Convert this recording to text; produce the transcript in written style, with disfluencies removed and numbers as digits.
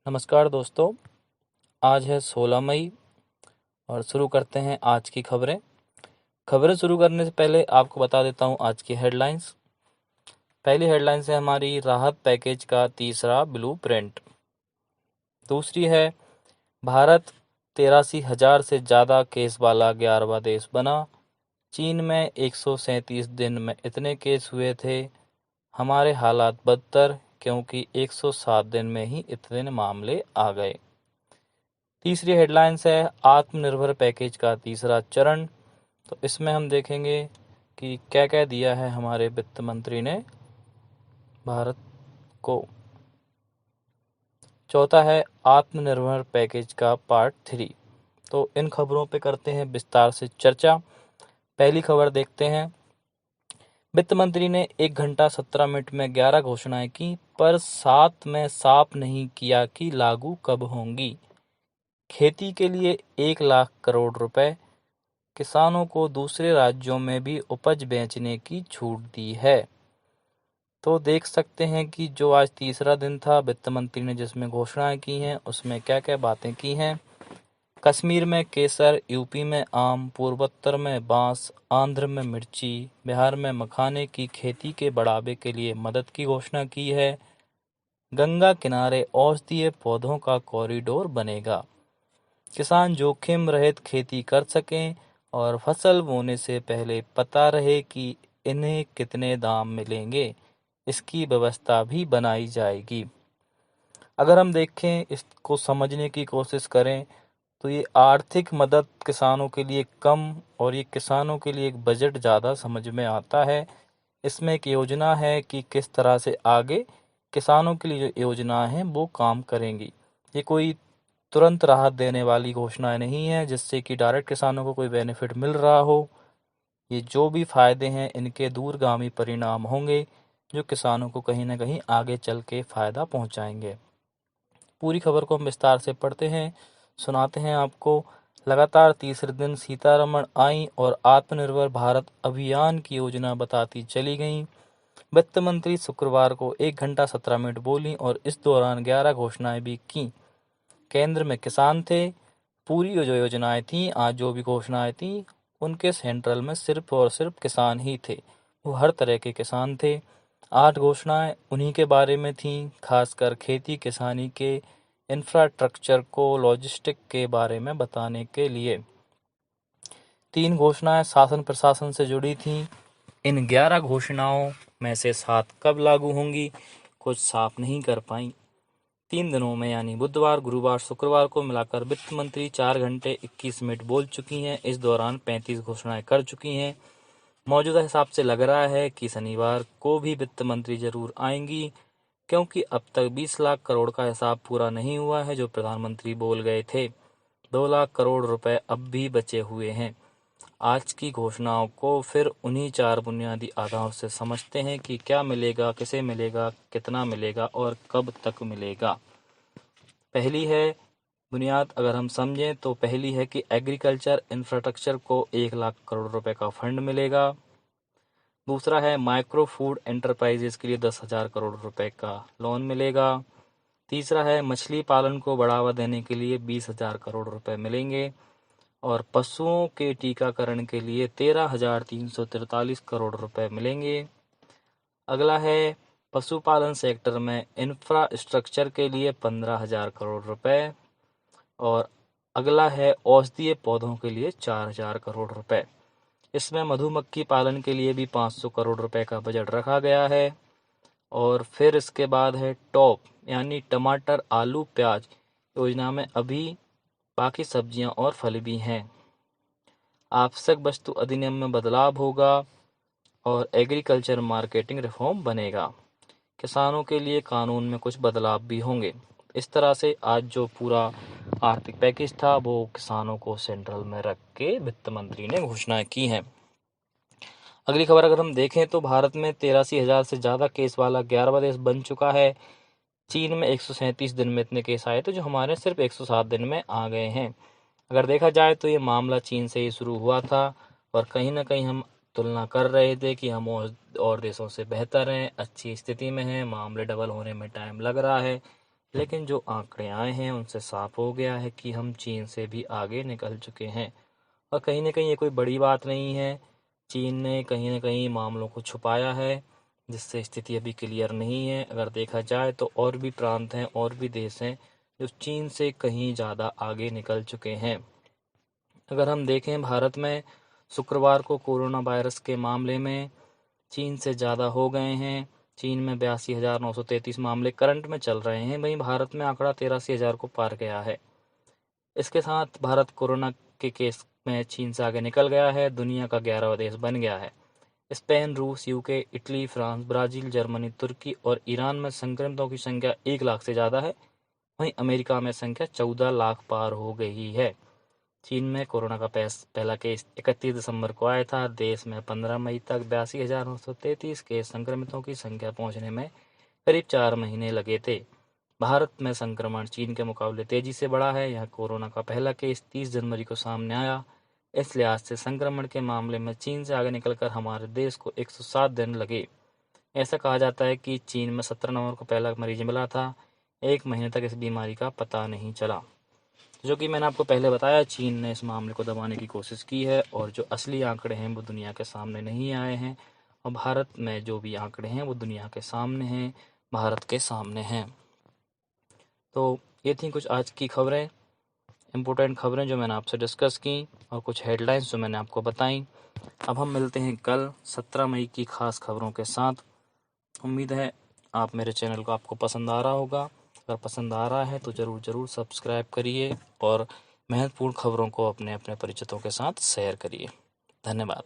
नमस्कार दोस्तों। आज है 16 मई और शुरू करते हैं आज की खबरें। खबरें शुरू करने से पहले आपको बता देता हूं आज की हेडलाइंस। पहली हेडलाइंस है हमारी राहत पैकेज का तीसरा ब्लूप्रिंट। दूसरी है भारत 83,000 से ज़्यादा केस वाला 11वां देश बना। चीन में 137 दिन में इतने केस हुए थे। हमारे हालात बदतर क्योंकि 107 दिन में ही इतने मामले आ गए। तीसरी हेडलाइंस है आत्मनिर्भर पैकेज का तीसरा चरण। तो इसमें हम देखेंगे कि क्या क्या दिया है हमारे वित्त मंत्री ने भारत को। चौथा है आत्मनिर्भर पैकेज का पार्ट 3। तो इन खबरों पे करते हैं विस्तार से चर्चा। पहली खबर देखते हैं। वित्त मंत्री ने 1 घंटा 17 मिनट में 11 घोषणाएं की, पर 7 में साफ नहीं किया कि लागू कब होंगी। खेती के लिए 1 लाख करोड़ रुपए, किसानों को दूसरे राज्यों में भी उपज बेचने की छूट दी है। तो देख सकते हैं कि जो आज तीसरा दिन था वित्त मंत्री ने जिसमें घोषणाएं की हैं उसमें क्या क्या बातें की हैं। कश्मीर में केसर, यूपी में आम, पूर्वोत्तर में बांस, आंध्र में मिर्ची, बिहार में मखाने की खेती के बढ़ावे के लिए मदद की घोषणा की है। गंगा किनारे औषधीय पौधों का कॉरिडोर बनेगा। किसान जोखिम रहित खेती कर सकें और फसल बोने से पहले पता रहे कि इन्हें कितने दाम मिलेंगे, इसकी व्यवस्था भी बनाई जाएगी। अगर हम देखें, इसको समझने की कोशिश करें तो ये आर्थिक मदद किसानों के लिए कम और ये किसानों के लिए एक बजट ज़्यादा समझ में आता है। इसमें एक योजना है कि किस तरह से आगे किसानों के लिए जो योजना है वो काम करेंगी। ये कोई तुरंत राहत देने वाली घोषणाएं नहीं है जिससे कि डायरेक्ट किसानों को कोई बेनिफिट मिल रहा हो। ये जो भी फायदे हैं इनके दूरगामी परिणाम होंगे जो किसानों को कहीं ना कहीं आगे चल के फायदा पहुंचाएंगे। पूरी खबर को हम विस्तार से पढ़ते हैं, सुनाते हैं आपको। लगातार तीसरे दिन सीतारमण आई और आत्मनिर्भर भारत अभियान की योजना बताती चली गईं। वित्त मंत्री शुक्रवार को 1 घंटा 17 मिनट बोली और इस दौरान 11 घोषणाएं भी की। केंद्र में किसान थे। पूरी जो योजनाएं थी, आज जो भी घोषणाएं थी, उनके सेंट्रल में सिर्फ और सिर्फ किसान ही थे। वो हर तरह के किसान थे। 8 घोषणाएं उन्हीं के बारे में थीं, खासकर खेती किसानी के इंफ्रास्ट्रक्चर को लॉजिस्टिक के बारे में बताने के लिए। 3 घोषणाएं शासन प्रशासन से जुड़ी थीं। इन 11 घोषणाओं में से 7 कब लागू होंगी कुछ साफ नहीं कर पाई। 3 दिनों में यानी बुधवार, गुरुवार, शुक्रवार को मिलाकर वित्त मंत्री 4 घंटे 21 मिनट बोल चुकी हैं। इस दौरान 35 घोषणाएं कर चुकी हैं। मौजूदा हिसाब से लग रहा है कि शनिवार को भी वित्त मंत्री जरूर आएंगी, क्योंकि अब तक 20 लाख करोड़ का हिसाब पूरा नहीं हुआ है जो प्रधानमंत्री बोल गए थे। 2 लाख करोड़ रुपए अब भी बचे हुए हैं। आज की घोषणाओं को फिर उन्हीं 4 बुनियादी आधारों से समझते हैं कि क्या मिलेगा, किसे मिलेगा, कितना मिलेगा और कब तक मिलेगा। पहली है बुनियाद, अगर हम समझें तो पहली है कि एग्रीकल्चर इंफ्रास्ट्रक्चर को 1 लाख करोड़ रुपए का फंड मिलेगा। दूसरा है माइक्रो फूड एंटरप्राइजेस के लिए 10,000 करोड़ रुपए का लोन मिलेगा। तीसरा है मछली पालन को बढ़ावा देने के लिए 20,000 करोड़ रुपए मिलेंगे और पशुओं के टीकाकरण के लिए 13,343 करोड़ रुपए मिलेंगे। अगला है पशुपालन सेक्टर में इंफ्रास्ट्रक्चर के लिए 15,000 करोड़ रुपए और अगला है औषधीय पौधों के लिए 4,000 करोड़ रुपए। इसमें मधुमक्खी पालन के लिए भी 500 करोड़ रुपए का बजट रखा गया है। और फिर इसके बाद है टॉप यानी टमाटर, आलू, प्याज योजना में अभी बाकी सब्जियां और फल भी हैं। आवश्यक वस्तु अधिनियम में बदलाव होगा और एग्रीकल्चर मार्केटिंग रिफॉर्म बनेगा। किसानों के लिए कानून में कुछ बदलाव भी होंगे। इस तरह से आज जो पूरा आर्थिक पैकेज था वो किसानों को सेंट्रल में रख के वित्त मंत्री ने घोषणाएं की हैं। अगली खबर अगर हम देखें तो भारत में 83,000 से ज़्यादा केस वाला 11वां देश बन चुका है। चीन में 137 दिन में इतने केस आए थे जो हमारे सिर्फ 107 दिन में आ गए हैं। अगर देखा जाए तो ये मामला चीन से ही शुरू हुआ था और कहीं ना कहीं हम तुलना कर रहे थे कि हम और देशों से बेहतर हैं, अच्छी स्थिति में हैं, मामले डबल होने में टाइम लग रहा है। लेकिन जो आंकड़े आए हैं उनसे साफ हो गया है कि हम चीन से भी आगे निकल चुके हैं। और कहीं ना कहीं ये कोई बड़ी बात नहीं है। चीन ने कहीं ना कहीं मामलों को छुपाया है, जिससे स्थिति अभी क्लियर नहीं है। अगर देखा जाए तो और भी प्रांत हैं और भी देश हैं जो चीन से कहीं ज़्यादा आगे निकल चुके हैं। अगर हम देखें भारत में शुक्रवार को कोरोना वायरस के मामले में चीन से ज़्यादा हो गए हैं। चीन में 82,933 मामले करंट में चल रहे हैं, वहीं भारत में आंकड़ा 83,000 को पार गया है। इसके साथ भारत कोरोना के केस में चीन से आगे निकल गया है, दुनिया का 11वां देश बन गया है। स्पेन, रूस, UK, Italy, France, Brazil, Germany, तुर्की और ईरान में संक्रमितों की संख्या 1 लाख से ज़्यादा है। वहीं अमेरिका में संख्या 14 लाख पार हो गई है। चीन में कोरोना का पहला केस 31 दिसंबर को आया था। देश में 15 मई तक 82,933 केस संक्रमितों की संख्या पहुंचने में करीब 4 महीने लगे थे। भारत में संक्रमण चीन के मुकाबले तेजी से बढ़ा है। यहाँ कोरोना का पहला केस 30 जनवरी को सामने आया। इस लिहाज से संक्रमण के मामले में चीन से आगे निकलकर हमारे देश को 107 दिन लगे। ऐसा कहा जाता है कि चीन में 17 नवंबर को पहला मरीज मिला था। 1 महीने तक इस बीमारी का पता नहीं चला। जो कि मैंने आपको पहले बताया, चीन ने इस मामले को दबाने की कोशिश की है और जो असली आंकड़े हैं वो दुनिया के सामने नहीं आए हैं। और भारत में जो भी आंकड़े हैं वो दुनिया के सामने हैं, भारत के सामने हैं। तो ये थी कुछ आज की खबरें, इम्पोर्टेंट खबरें जो मैंने आपसे डिस्कस की और कुछ हेडलाइंस जो मैंने आपको बताई। अब हम मिलते हैं कल 17 मई की खास खबरों के साथ। उम्मीद है आप मेरे चैनल को आपको पसंद आ रहा होगा। अगर पसंद आ रहा है तो ज़रूर सब्सक्राइब करिए और महत्वपूर्ण खबरों को अपने अपने परिचितों के साथ शेयर करिए। धन्यवाद।